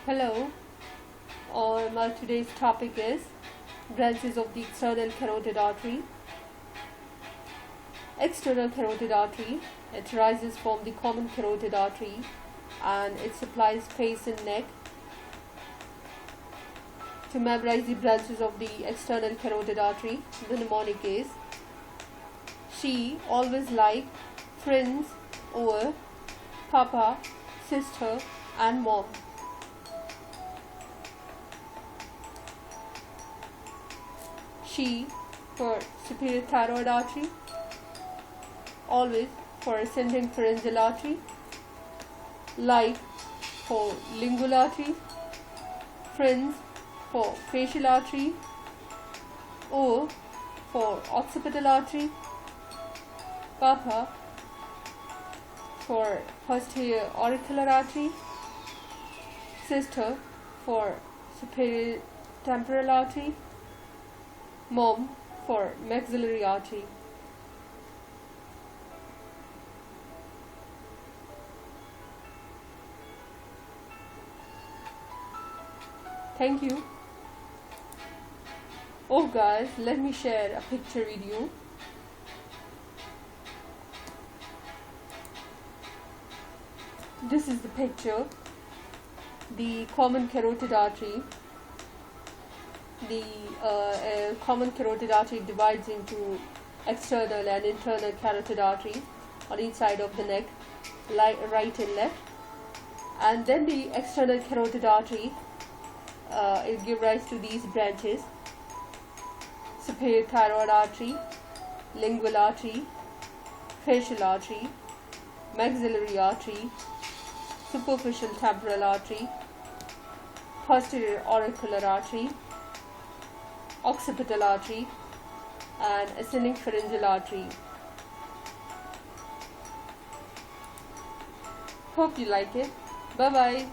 Hello, my today's topic is branches of the external carotid artery. External carotid artery, it arises from the common carotid artery and it supplies face and neck. To memorize the branches of the external carotid artery, the mnemonic is: she always liked friends over papa, sister and mom. She for superior thyroid artery, always for ascending pharyngeal artery, like for lingual artery, friends for facial artery, O for occipital artery, papa for posterior auricular artery, sister for superior temporal artery, mom for maxillary artery. Thank you. Oh guys, let me share a picture with you. This is the picture. The common carotid artery. The common carotid artery divides into external and internal carotid artery on each side of the neck, right and left. And then the external carotid artery, it gives rise to these branches: superior thyroid artery, lingual artery, facial artery, maxillary artery, superficial temporal artery, posterior auricular artery, occipital artery and ascending pharyngeal artery. Hope you like it. Bye bye.